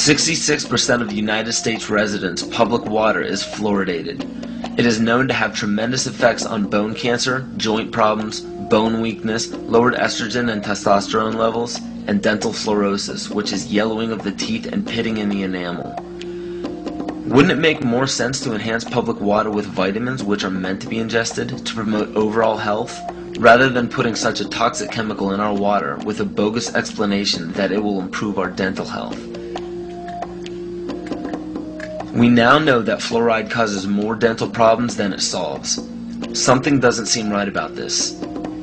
66% of the United States residents' public water is fluoridated. It is known to have tremendous effects on bone cancer, joint problems, bone weakness, lowered estrogen and testosterone levels, and dental fluorosis, which is yellowing of the teeth and pitting in the enamel. Wouldn't it make more sense to enhance public water with vitamins which are meant to be ingested to promote overall health, rather than putting such a toxic chemical in our water with a bogus explanation that it will improve our dental health? We now know that fluoride causes more dental problems than it solves. Something doesn't seem right about this.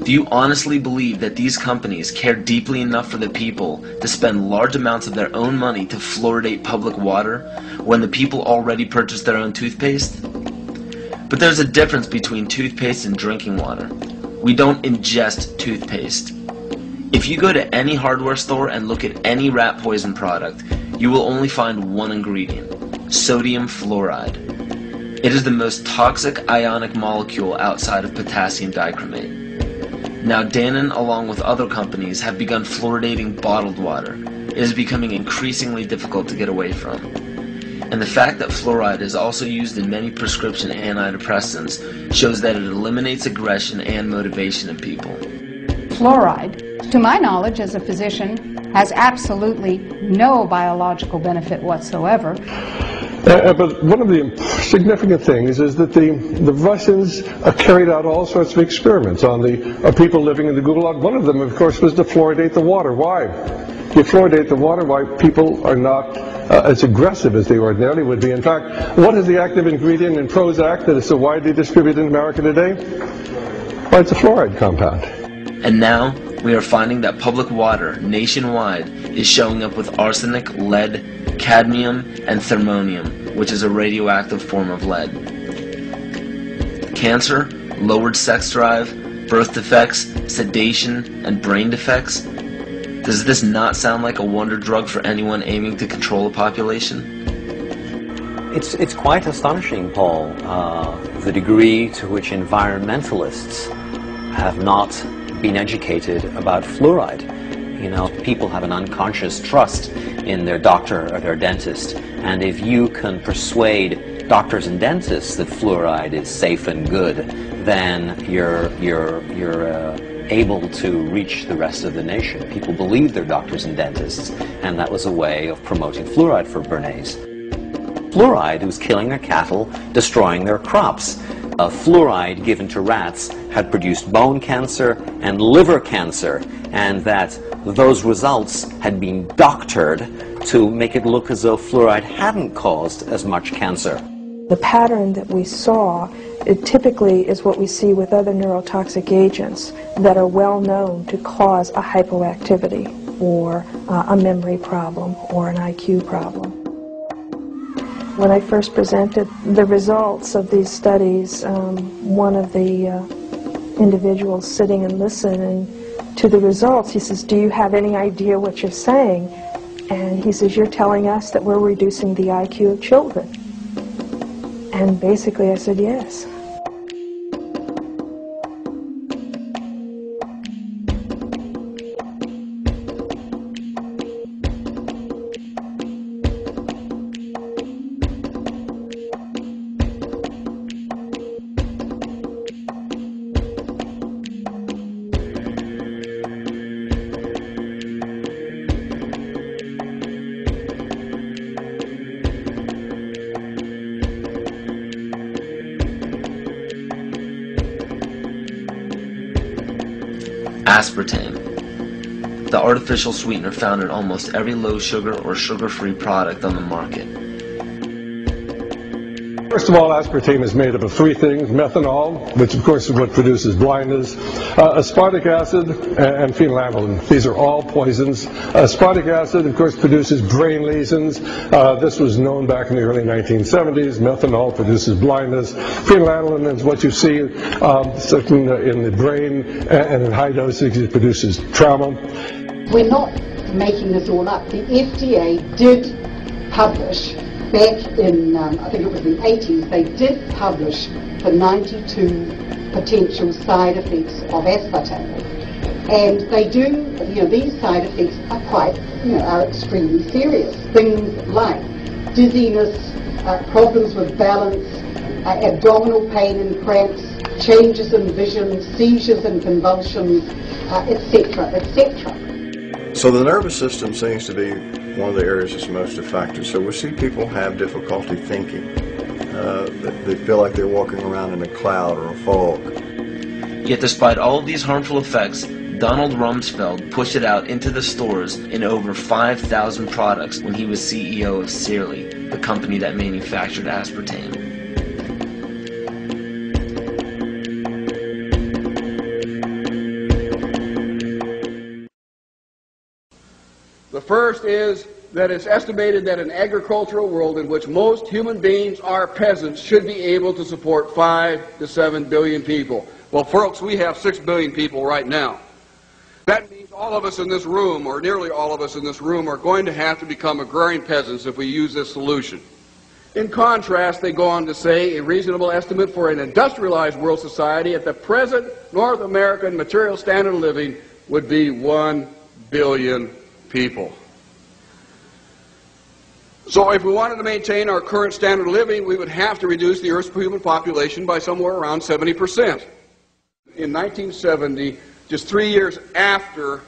Do you honestly believe that these companies care deeply enough for the people to spend large amounts of their own money to fluoridate public water when the people already purchase their own toothpaste? But there's a difference between toothpaste and drinking water. We don't ingest toothpaste. If you go to any hardware store and look at any rat poison product, you will only find one ingredient: sodium fluoride. It is the most toxic ionic molecule outside of potassium dichromate. Now Dannon, along with other companies, have begun fluoridating bottled water. It is becoming increasingly difficult to get away from. And the fact that fluoride is also used in many prescription antidepressants shows that it eliminates aggression and motivation in people. Fluoride, to my knowledge as a physician, has absolutely no biological benefit whatsoever. But one of the significant things is that the Russians carried out all sorts of experiments on the people living in the Gulag. One of them, of course, was to fluoridate the water. Why? You fluoridate the water, why people are not as aggressive as they ordinarily would be. In fact, what is the active ingredient in Prozac that is so widely distributed in America today? Well, it's a fluoride compound. And now, we are finding that public water nationwide is showing up with arsenic, lead, cadmium, and thermonium, which is a radioactive form of lead. Cancer, lowered sex drive, birth defects, sedation, and brain defects. Does this not sound like a wonder drug for anyone aiming to control a population? It's quite astonishing, Paul, the degree to which environmentalists have not been educated about fluoride. You know, people have an unconscious trust in their doctor or their dentist, and if you can persuade doctors and dentists that fluoride is safe and good, then you're able to reach the rest of the nation. People believe their doctors and dentists, and that was a way of promoting fluoride for Bernays. Fluoride was killing their cattle, destroying their crops. Fluoride given to rats had produced bone cancer and liver cancer, and that those results had been doctored to make it look as though fluoride hadn't caused as much cancer. The pattern that we saw, it typically is what we see with other neurotoxic agents that are well known to cause a hypoactivity or a memory problem or an IQ problem. When I first presented the results of these studies, one of the individuals sitting and listening to the results, he says, "Do you have any idea what you're saying?" And he says, "You're telling us that we're reducing the IQ of children." And basically I said, yes. Aspartame, the artificial sweetener found in almost every low-sugar or sugar-free product on the market. First of all, aspartame is made up of three things: methanol, which of course is what produces blindness, aspartic acid, and phenylalanine. These are all poisons. Aspartic acid, of course, produces brain lesions. This was known back in the early 1970s. Methanol produces blindness. Phenylalanine is what you see in the brain, and in high dosage it produces trauma. We're not making this all up. The FDA did publish back in, I think it was the 80s, they did publish the 92 potential side effects of aspartame. And they do, these side effects are are extremely serious. Things like dizziness, problems with balance, abdominal pain and cramps, changes in vision, seizures and convulsions, etc., etc. So the nervous system seems to be one of the areas that's most affected. So we see people have difficulty thinking. They feel like they're walking around in a cloud or a fog. Yet despite all of these harmful effects, Donald Rumsfeld pushed it out into the stores in over 5,000 products when he was CEO of Searly, the company that manufactured aspartame. The first is that it's estimated that an agricultural world in which most human beings are peasants should be able to support 5 to 7 billion people. Well, folks, we have 6 billion people right now. That means all of us in this room, or nearly all of us in this room, are going to have to become agrarian peasants if we use this solution. In contrast, they go on to say a reasonable estimate for an industrialized world society at the present North American material standard of living would be 1 billion people. So if we wanted to maintain our current standard of living, we would have to reduce the Earth's human population by somewhere around 70%. In 1970, just 3 years after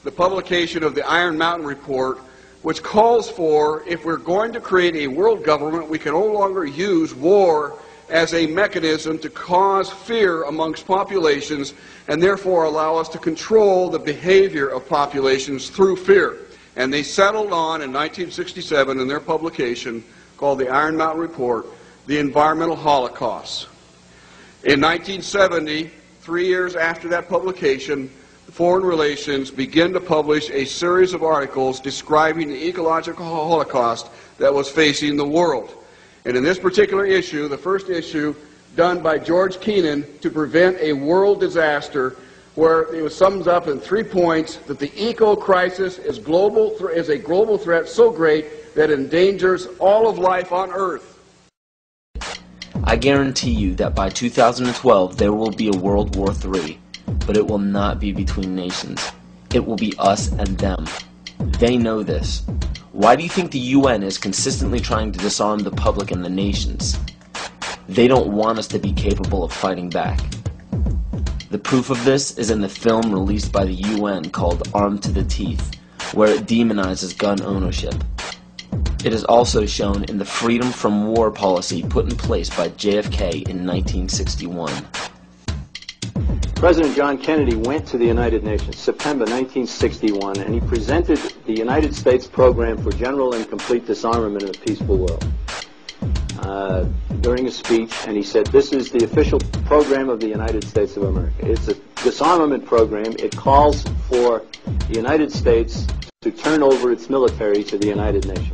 the publication of the Iron Mountain Report, which calls for, if we're going to create a world government, we can no longer use war as a mechanism to cause fear amongst populations and therefore allow us to control the behavior of populations through fear. And they settled on, in 1967, in their publication called the Iron Mountain Report, the environmental holocaust. In 1970, 3 years after that publication, Foreign Relations began to publish a series of articles describing the ecological holocaust that was facing the world. And in this particular issue, the first issue done by George Kennan to prevent a world disaster, where it was summed up in 3 points that the eco-crisis is a global threat so great that it endangers all of life on Earth. I guarantee you that by 2012 there will be a World War III, but it will not be between nations. It will be us and them. They know this. Why do you think the UN is consistently trying to disarm the public and the nations? They don't want us to be capable of fighting back. The proof of this is in the film released by the UN called Armed to the Teeth, where it demonizes gun ownership. It is also shown in the Freedom from War policy put in place by JFK in 1961. President John Kennedy went to the United Nations, September 1961, and he presented the United States Program for General and Complete Disarmament in a Peaceful World during a speech, and he said, this is the official program of the United States of America. It's a disarmament program. It calls for the United States to turn over its military to the United Nations.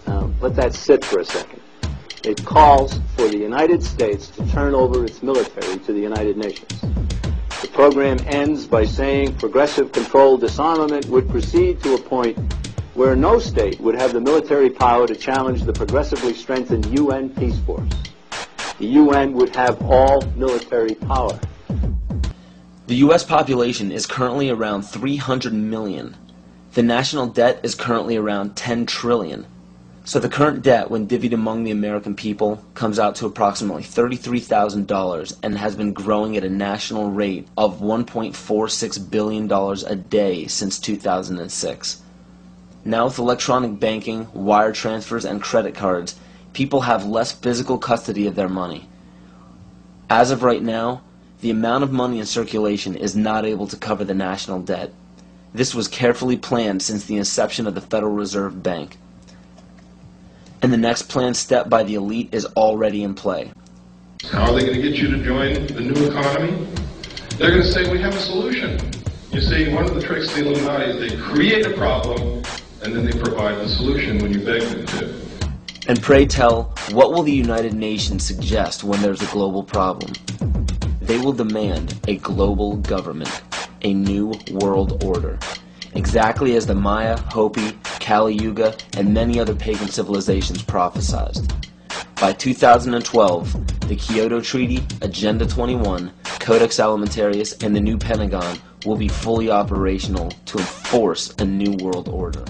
Now, let that sit for a second. It calls for the United States to turn over its military to the United Nations. The program ends by saying progressive controlled disarmament would proceed to a point where no state would have the military power to challenge the progressively strengthened UN peace force. The UN would have all military power. The U.S. population is currently around 300 million. The national debt is currently around 10 trillion. So the current debt, when divvied among the American people, comes out to approximately $33,000 and has been growing at a national rate of $1.46 billion a day since 2006. Now with electronic banking, wire transfers, and credit cards, people have less physical custody of their money. As of right now, the amount of money in circulation is not able to cover the national debt. This was carefully planned since the inception of the Federal Reserve Bank. And the next planned step by the elite is already in play. How are they going to get you to join the new economy? They're going to say, we have a solution. You see, one of the tricks of the Illuminati is they create a problem, and then they provide the solution when you beg them to. And pray tell, what will the United Nations suggest when there's a global problem? They will demand a global government, a new world order. Exactly as the Maya, Hopi, Kali Yuga, and many other pagan civilizations prophesized. By 2012, the Kyoto Treaty, Agenda 21, Codex Alimentarius and the new Pentagon will be fully operational to enforce a new world order.